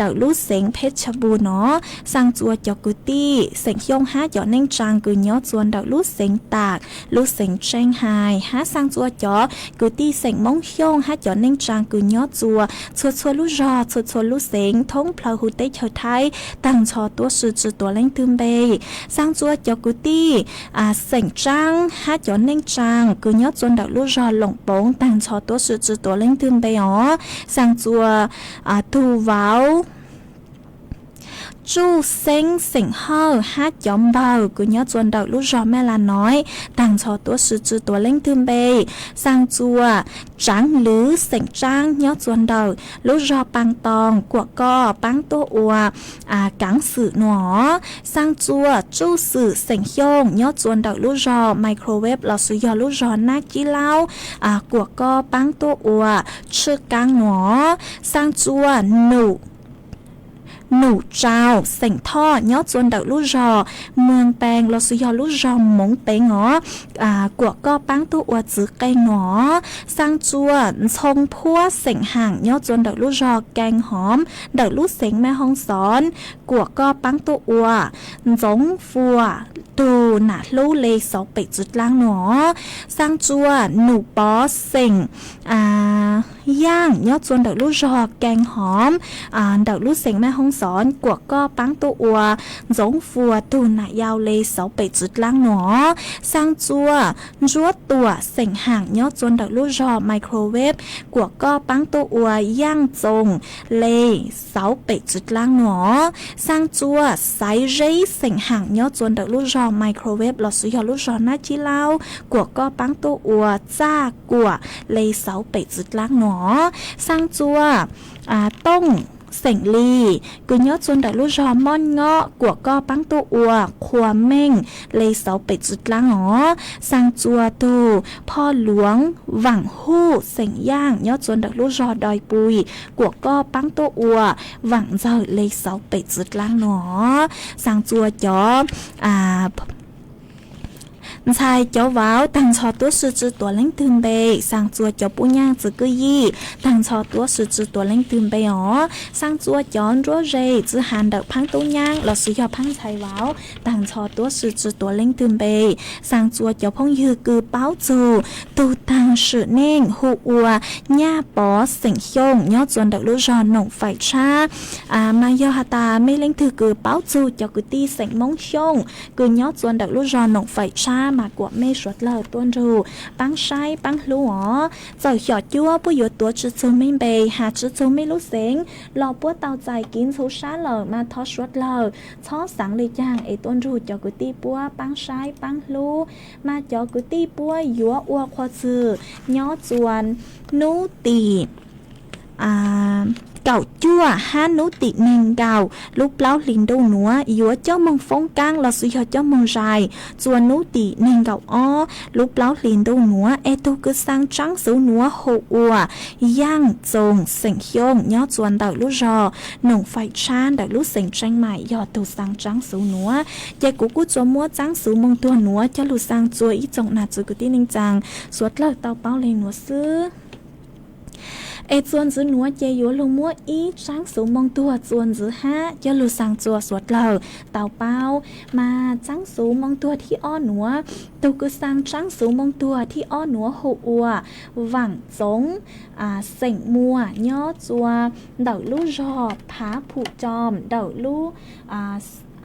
ดอกลูกเสงเพชรบูรณ์เนาะสังจัวจอกุตี้เสงยงห้าจอเน่งจางกือยอดจวนดอกลูกเสงตากลูกเสงแจงไฮห้าสังจัวจอกุตี้เสงมงยงห้าจอเน่งจางกือยอดจัวชัวลูกรอชัวลูกเสงท้องพลาหูเต้เฉยไทยตั้งชอตัวสื่อจือตัวเล่งตืมเบสร้างจัวจอกุตี้เสงจังห้าจอเน่งจางกือยอดจวนดอกลูกรอหลงโป้งตั้งชอตัวสื่อจือตัวเล่งตืมเบอ๋อสร้างจัวตูวาวจูเซ็งเสียงฮ่อฮัดยอมเบากุญยอดจวนดอกลูกรอแม่ลาน้อยต่างชอตัวสื่อจือตัวเล่งตืมเบสร้างจัวจังหรือเสียงจ้างยอดจวนดอกลูกรอปังตองกัวก้อปังตัวอัวกังสื่อหนอสร้างจัวจูสื่อเสียงโยงยอดจวนดอกลูกรอไมโครเวฟเราซื้อยอลูกรอหน้าจีเล่ากัวก้อปังตัวอัวชื่อกังหนอสร้างจัวหนูเจ้าเสียงท่อยอดจวนดอกลูกรอเมืองแปงเราซื้อยอลูกรอหมงเปงหอกัวก็ปังตัวอวดจื้อไก่หงอสร้างจัวชงพัวเสียงห่างยอดจวนดอกลูกรอแกงหอมดอกลูกเสียงแม่ห้องสอนกัวก็ปังตัวอวดจงฟัวตูหนาลูเลสอไปจุดล่างหนอสร้างจัวหนูปอเสียง ย่างยอดจวนดักลูกรอแกงหอมดักลูกเสียงแม่ห้องสอนกวกก็ปังตัวอัวจงฟัวตูหนายาวเลยเสาไปจุดล้างหนอสร้างจัวจัวตัวเสียงห่างยอดจวนดักลูกรอไมโครเวฟกวกก็ปังตัวอัวย่างจงเลยเสาไปจุดล้างหนอสร้างจัวใส่เรเสียงห่างยอดจวนดักลูกรอไมโครเวฟหลอดสุยอลูกรอหน้าจีเล่ากวกก็ปังตัวอัวจ้ากวเลยเสาไปจุดล้างหนอสร้างจัวต้งเสียงลีกุญยอดจนดักลูกรอม่อนเงาะกวกก็ปังตัวอัวขวเม่งเลยเสาไปจุดล้างหนอสร้างจัวตูพ่อหลวงหวังหู้เสียงย่างยอดจนดักลูกรอดอยปุยกวกก็ปังตัวอัวหวังเจ้าเลยเสาไปจุดล้างหนอสร้างจัวจอชายเจ้าว้าวตั้งชอตัวสืจือตัวเล่งตื่นเบยสร้างจัวเจ้าปุญญางจือกุยี่ตั้งชอตัวสืจือตัวเล่งตื่นเบยอ๋อสร้างจัวย้อนรัวเรจือหันเด็กพังตุ้ญญางเราซื้อยอพังชายว้าวตั้งชอตัวสืจือตัวเล่งตื่นเบยสร้างจัวเจ้าพงยือกือเป้าจูตูตังสือเน่งหูอัวหญ้าปอเสียงยงยอดจวนเด็กลูกจอนหนงไฟชามายอฮาตาไม่เล่งถือกือเป้าจูเจ้ากุตีเสียงมงชงกือยอดจวนเด็กลูกจอนหนงไฟชามากว่าไม่สวดเล่าต้นรูปังใช้ปังรู้อ๋อเจ้าหยอดยั่วผู้หยุดตัวจืดจูไม่เบยหาจืดจูไม่รู้เสียงรอปัวเตาใจกินชูชาเหล่ามาทอสวดเล่าช้อสังเลยย่างไอต้นรูเจ้ากุตีปัวปังใช้ปังรู้มาเจ้ากุตีปัวยั่วอัวควาจือยอดจวนนูตีเก่าจั่วห้านุติเนงเก่าลูกเปล่าลินดูหนัวยัวเจ้ามงฟงกังเราสุยอเจ้ามงใจจวนนุติเนงเก่าอ้อลูกเปล่าลินดูหนัวเอตุกสังจังสูหนัวโหอัวย่างจงเสียงยงยอดจวนดักลูกรอหนุ่งไฟชานดักลูกเสียงแจงใหม่ยอดตูสังจังสูหนัวยายกูจวมัวจังสูมงตัวหนัวจะลูกสังจัวอีจงนาจุกุตินิงจังสวดเลิกเตาเป้าเลยหนัวซื้อจวนจื้อหนัวเจยัวลงมัวอีช้างสูงมองตัวจวนจื้อห้าจะลูสังจัวสวดเหล่าเต่าเป้ามาช้างสูงมองตัวที่อ้อหนัวตุกุสังช้างสูงมองตัวที่อ้อหนัวหูอัวหวังจงเสียงมัวย่อจัวเดาลู่รอผาผูจอมเดาลู่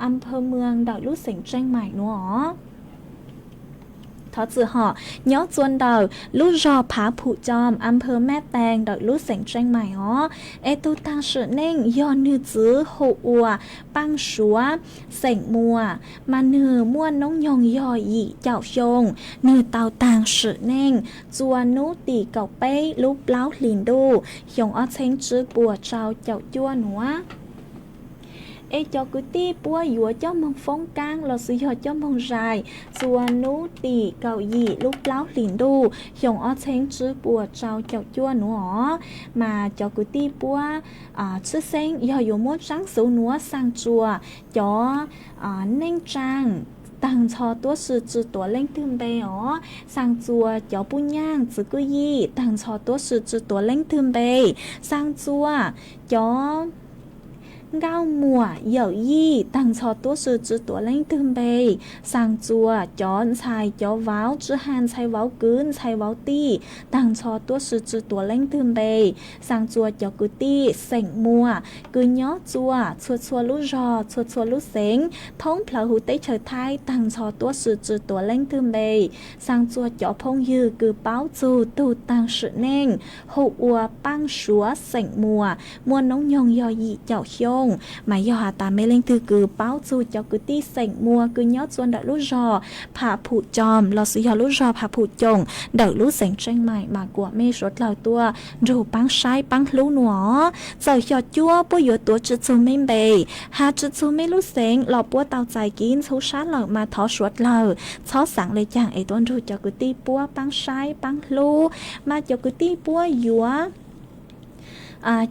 อำเภอเมืองเดาลู่เสียงแจ้งใหม่หนัวทอจือห่อยอดจวนเดาลู่รอผาผูจอมอำเภอแม่แตงเดาลู่เสียงแจ้งใหม่อ๋อตูตังสือเน่งยอนือจื้อหูอัวปังชัวเสียงมัวมาเนือม้วนน้องยองยอหยี่เจ้าชงเนือเตาตังสือเน่งจวนนูตีเก่าเป้ลูกเปล่าลินดูยองอ้อเชงจื้อปัวเจ้าเจ้าจั่วหนัวเจ้ากุตีปัวหยัวเจ้ามองฟงกังเราซื้อยอเจ้ามองใจส่วนนูตีเก่าหยี่ลูกเล้าหลินดูหยงอ้อเชงจื้อปัวเจ้าเจ้าจั่วหนัวมาเจ้ากุตีปัวชื่อเซงยออยู่มัวจังสูหนัวสังจัวจ่อเน่งจังตั้งชอตัวสือจือตัวเล่งตื่นเบอ๋อสังจัวเจ้าปุ้นย่างจือกุยี่ตั้งชอตัวสือจือตัวเล่งตื่นเบสังจัวจ่อเก้ามัวเหย่อยี่ตั้งชอตัวสือจือตัวเล่งตื่นเบสังจัวจอนชายเจ้าว้าวจือหันชายว้าวกืนชายว้าวตีตั้งชอตัวสือจือตัวเล่งตื่นเบสังจัวเจ้ากุตีเสงมัวกืนย่อจัวชัวลู่รอชัวลู่เสงท้องเพลาหูเตเฉยไทยตั้งชอตัวสือจือตัวเล่งตื่นเบสังจัวเจ้าพงยือกือเป้าจูตูตั้งสือเน่งหูอัวปังชัวเสงมัวมัวน้องยองยอยี่เจ้าชงหมายยอหาตาไม่เล่งถือกือเป้าจูเจ้ากุตีเสงมัวกือยอดจวนดักลู่รอผาผูจอมเราซื้อยอลู่รอผาผูจงดักลู่เสงเชียงใหม่มากกว่าไม่รถเหล่าตัวรูปังใช้ปังลู่หนัวเจ้าหยอดจั่วปุยอยู่ตัวจุดจูไม่เบยหาจุดจูไม่ลู่เสงหลอปัวเตาใจกินชูชาเหล่ามาทอสวดเหล่าช้อสั่งเลยอย่างต้นรูเจ้ากุตีปัวปังใช้ปังลู่มาเจ้ากุตีปัวยัว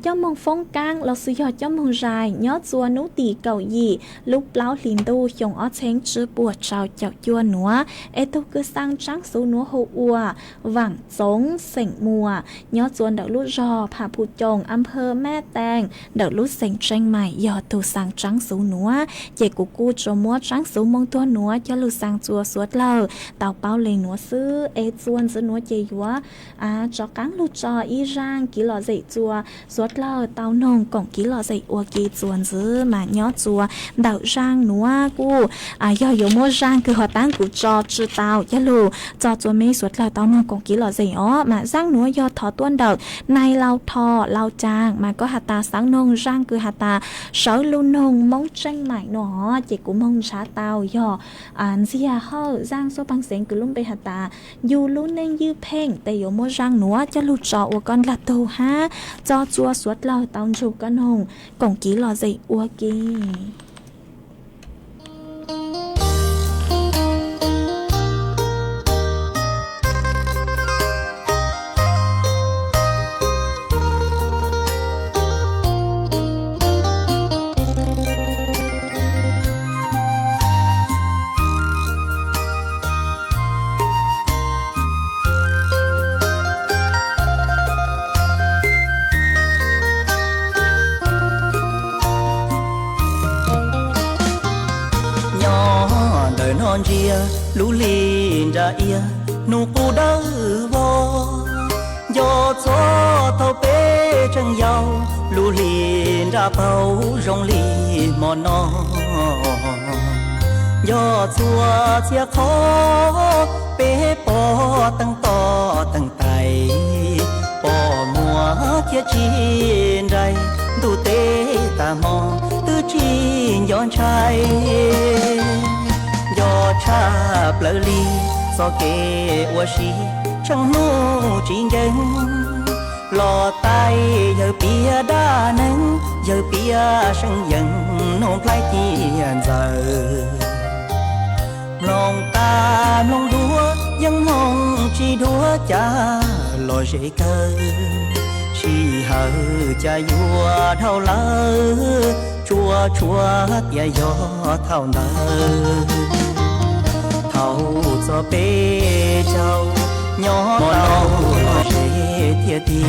cho mong phong cang lo sử dụng cho mong dài nhớ chùa nú tì cầu gì lúc lão liền tu chồng ở chén chữ bùa trào chọc chua núa ê tu cứ sang trắng số núa hậu ua vẳng giống sỉnh mùa nhớ chùa đậu lút rò phà phụ chồng âm hơ mẹ tàng đậu lút sỉnh tranh mày dò tu sang trắng số núa chạy của cu cho múa trắng số mong tua núa cho lút sang chùa suốt lờ tàu bao lên núa sư ê chuôn giữa núa chạy quá cho cáng lút cho y rang ký lò dậy chùa suốt lờ tàu nông cổng ký lò dậy ua ký chuôn giữa mà nhớ chùa đậu rang núa cu do yếu mua rang cứ họ tăng của cho chữ tàu cho lù cho chùa mấy suốt lờ tàu nông cổng ký lò dậy ó mà rang núa do thọ tuôn đậu nay lau thọ lau chàng mà có hạt ta sáng nông rang cứ hạt ta sở luôn nông mong tranh mãi nó chỉ cũng mong xá tàu do gì hơ rang số băng xén cứ luôn bị hạt ta dù luôn nên dư phènแต่yếu mua rang núa cho lù trọ của con là tàu ha cho chùa suốt lờ tàu chụp con hồng cổng ký lò dậy ua kì non ria lũ lên ra ia nụ cu đau vô do gió thâu bể chân dao lũ lên ra bao rong li mò non do chùa chia khó bể bỏ tăng to tăng tay bỏ mùa chia chín đây đủ tế ta mò tư chín giòn trai do cha lỡ ly do kê ua xí chẳng nô chính dân lò tay giờ bia đa nâng giờ bia sân dần nôn plai tiền giờ lòng ta lòng đua dân mong chỉ đua cha lò dễ cơ chỉ hờ cha vua thâu lỡ chua chua tia gió thao nở thâu cho bê châu nhỏ tàu dễ thiệt thì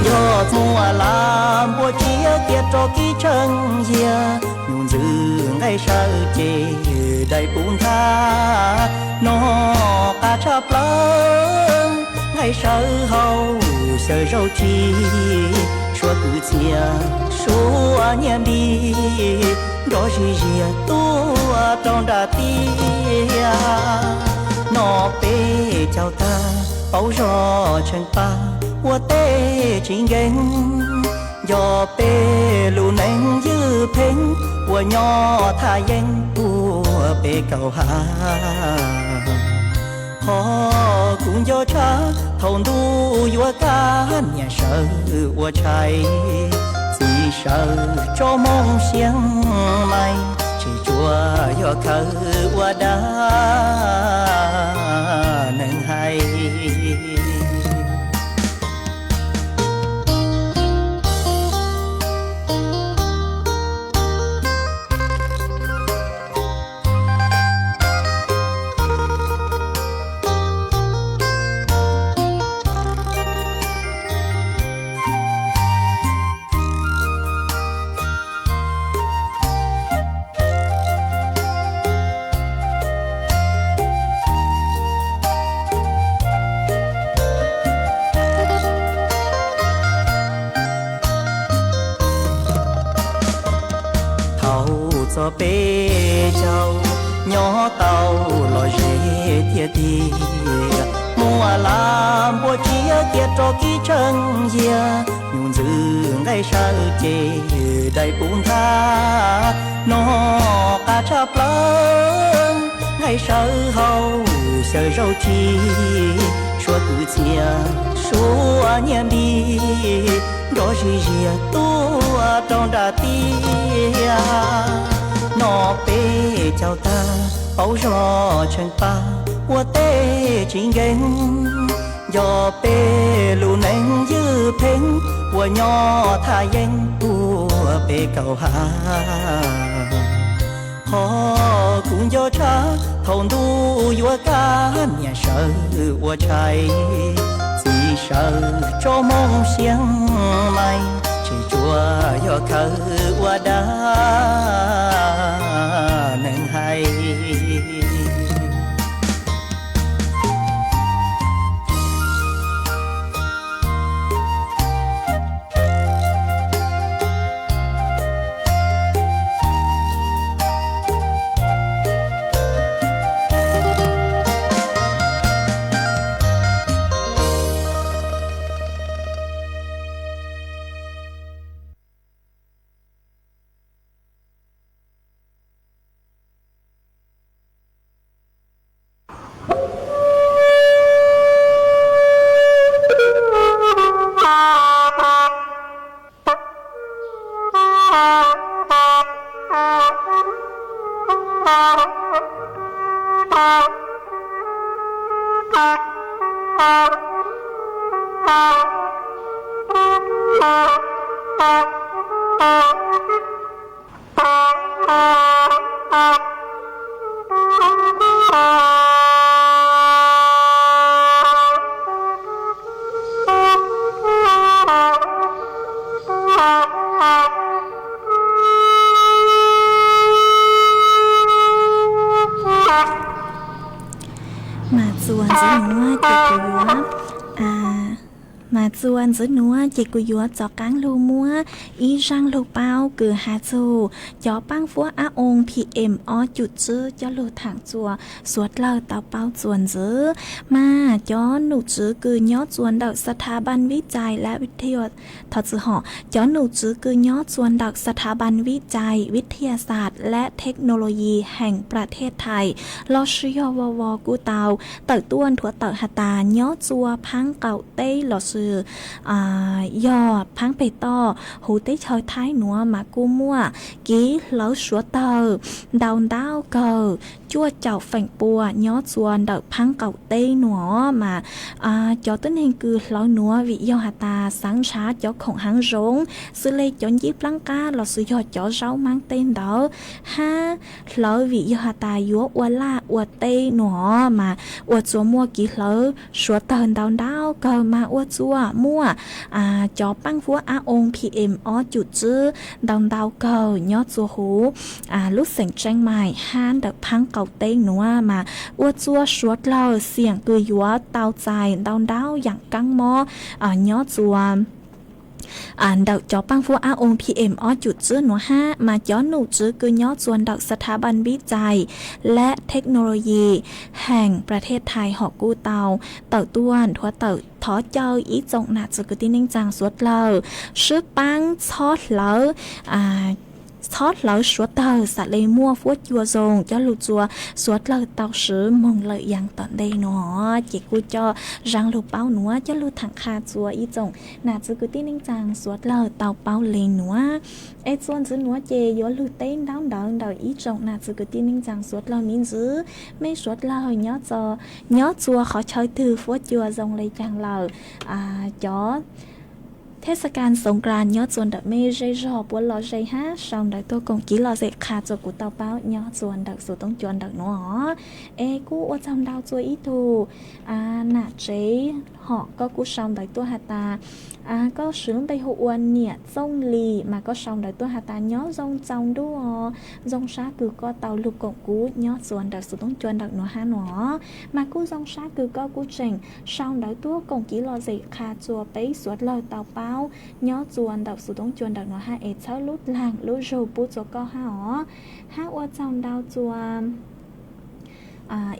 gió mùa làm bùa chia tiệt cho ký chân dìa nhung dư ngay sau chê đầy bún tha nó ca chắp lớn ngay sau hậu sợ râu chi chúa tự chia số nhem đi đó gì gì tua trong đà tia nó bê chào ta bao gió chân pa qua tê chính ghen do bê lù nén dư phèn qua nhỏ tha danh qua bê cầu hà họ cũng do cha thôn tu vua ca nhà sợ vua trai chỉ sợ cho mong xiang mai chỉ chùa do khờ vua đá nên hay cho bê châu nhỏ tàu lò dễ thiệt thì mùa làm bùa chia tiệt cho ký chân dìa nhung dư ngay sau chê đầy bún tha nó ca chắp lớn ngay sau hậu sợ râu chi chúa tự chia số nhem đi đó gì gì tua trong đà tia nó bê chào ta bao gió chân pa qua tê chính ghen do bê lù nén dư phèn 我nhỏ他烟我被cầu hà họ cũng do cha thầu đu yo cá nhà sợ 我 chạy chỉ sợ cho mong xiang mai chỉ chua yo khờ 我 đã nên hay mà chuan dưới núa chỉ cùi dúa cho cáng lưu múa ý răng lưu bao cử hà dù cho băng phúa á ôn PM ó chuột chứ cho lưu thẳng chùa suốt lờ tàu bao chuồn giữ mà cho nụ chứ cử nhó chuồn đọcสถาบันวิจัยและวิทยาทอดเหาะcho nụ chứ cử nhó chuồn đọcสถาบันวิจัยวิทยาศาสตร์และเทคโนโลยีแห่งประเทศไทยลอชิยอววกูเตาเต่าต้วนถั่วเต่าหตาย้อจัวพังเก่าเต้หลอซือยอพังไปต่อหูเต้ชอยท้ายหนัวมากูมั่วกี้เหลาสัวเตอดาวดาวเกอจั่วเจ้าแฝงปัวย้อจวนเดาพังเก่าเต้หนัวมาจอต้นเฮงคือเหลาหนัววิยอหตาสังชาจอของหางรงซื้อเลยจนยิบลังกาหลอซื้อยอจอเจ้ามังเต้นเดาห้าเหลาวิยอหตายัวอวล่าอวเต้หนัวมาอวจัวมั่วกี้เหลาสัวเตอดาวดาวเกอมาอวจัวมั่วจอปังฟัวอาองพีเอ็มอจุดจื้อดาวดาวเกอยอดจัวหูลูกเสียงแจ้งใหม่ห้านเดพังเก่าเต้งหนัวมาอวดจัวชวดเราเสียงคือยัวเตาใจดาวดาวอย่างกังมอยอดจัวเดาจอปังฟัวอาองพีเอ็มอจุดจื้อหนัวห้ามาย้อนหนูจื้อคือยอดจวนดอกสถาบันวิจัยและเทคโนโลยีแห่งประเทศไทยหอกู้เตาเต่าต้วนทัวเต่าทอเจ้าอีจงหนาจุกตินิ่งจางสวดเลอชื่อปังชอดเลอทอดเหลาสวดเตอสัตเลยมั่วฟวดยัวจงจะหลุดจัวสวดเลยเตาซื้อมองเลยอย่างตอนใดหนอเจกูจอรังหลุดเป้าหนัวจะหลุดถังคาจัวอีจงหนาจุกตินิ่งจางสวดเลยเตาเป้าเลยหนัวไอส่วนจื้อหนัวเจยัวหลุดเต้นดาวดาวดาวอีจงหนาจุกตินิ่งจางสวดเลยมินจื้อไม่สวดเลยย้อจอย้อจัวขอใช้ถือฟวดยัวจงเลยจางเลยจอเทศกาลสงกรานต์ยอดจวนดักเมย์ใจรอปวดรอใจฮะชาวดักตัวกงกี้รอเสกขาดจกูเตาเป้ายอดจวนดักสู่ต้องจวนดักหนอกูว่าจำดาวจวยอีทูหนาเจhọ có cú xong đại tua hà ta có sướng đây hộ uan nhẹ sông lì mà có xong đại tua hà ta nhó rong trong đua rong sát cứ có tàu lục cộng cú nhó xuân đặc sự tống chuan đặc nó ha nó mà cú rong sát cứ có cú trình xong đại tua cộng ký lo dậy khá chùa bấy suốt lời tàu bao nhó chuan đặc sự tống chuan đặc nó ha ế cháu lút làng lút râu bút cho có ha ó ha uan trong đào chùa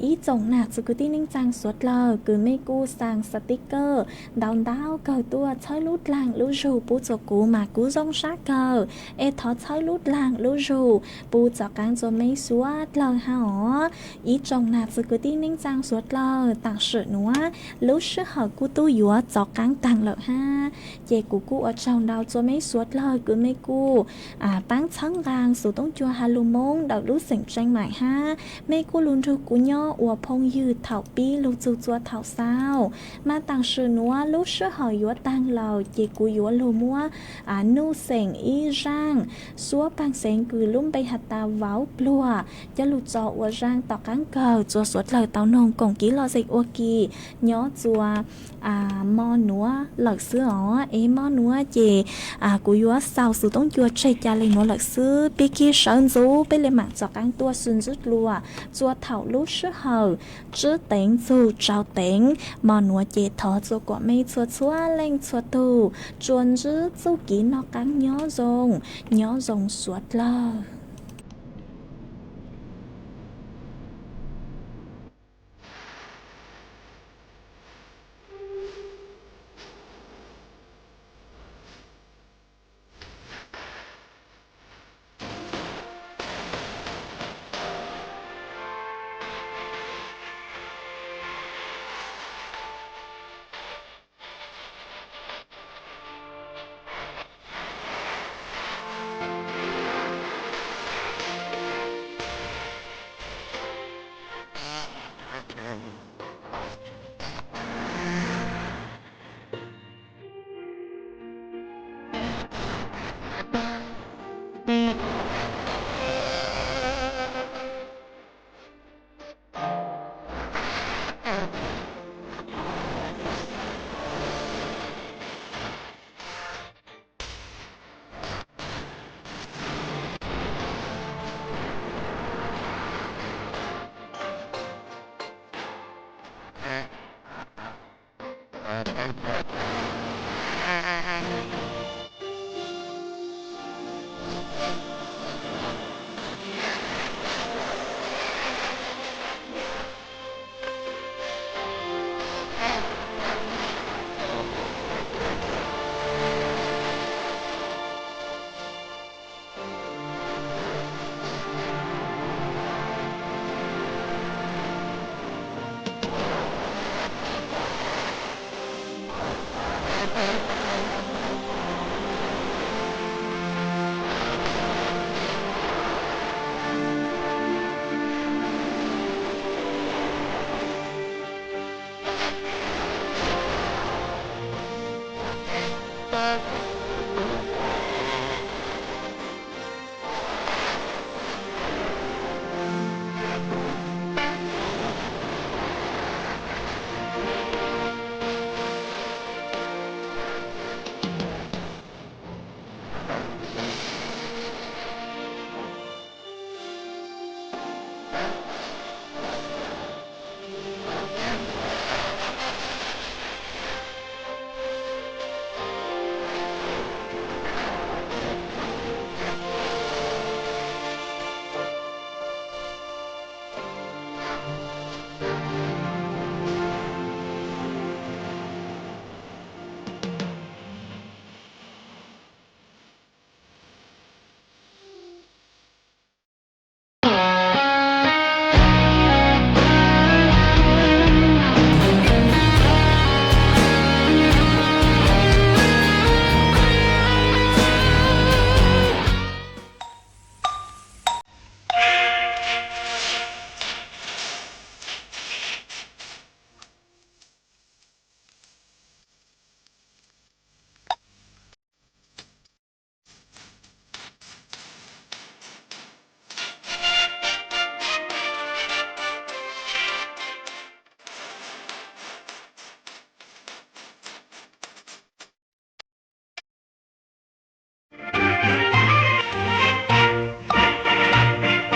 ýจงหนักสุกุตินิ่งจังสวดเลยคือไม่กู้สั่งสติกเกอร์ดาวดาวเกิดตัวใช้ลูดลางลูจูปูจกูมากู้จงชาเกอร์ทอใช้ลูดลางลูจูปูจากการจะไม่สวดเลยฮะอ๋อýจงหนักสุกุตินิ่งจังสวดเลยต่างสื่อหนัวลูชื่อเหอกู้ตู้ยัวจากการต่างเลยฮะเจกูกู้อจงดาวจะไม่สวดเลยคือไม่กู้ปังชั้งกลางสู่ต้องจัวฮาลูมงดาวลูเสียงแจ้งใหม่ฮะไม่กู้ลุนทูกู ย่ออัวพงยืดเถาปี้ลูกจูจัวเถาเศร้ามาต่างชื่อนัวลูกเชื่อหอยยัวตังเหล่าเจกูยัวลูมัวนูเสงอีร่างซัวปังเสงกือลุ่มไปหัตตาเว้าปลัวจะลูกจออัวร่างต่อกังเก่าจัวสวดเหล่าเตานงกงกี้ลอเซกอัวกีย่อจัวมอนัวหลักซื้ออ๋อมอนัวเจกูยัวเศร้าสูต้องยัวใจจาเลยนัวหลักซื้อปีกี้เชิญจูไปเลยหมักจอกังตัวซุนจุดลัวจัวเถาลูกเชื่อหอยจื้อเต็งจูเจ้าเต็งมอนัวเจทอจัวกว่าไม่ชัวชัวเล่งชัวตูจวนจื้อจูกี้นอกกังย่อจงสวดเลอBye.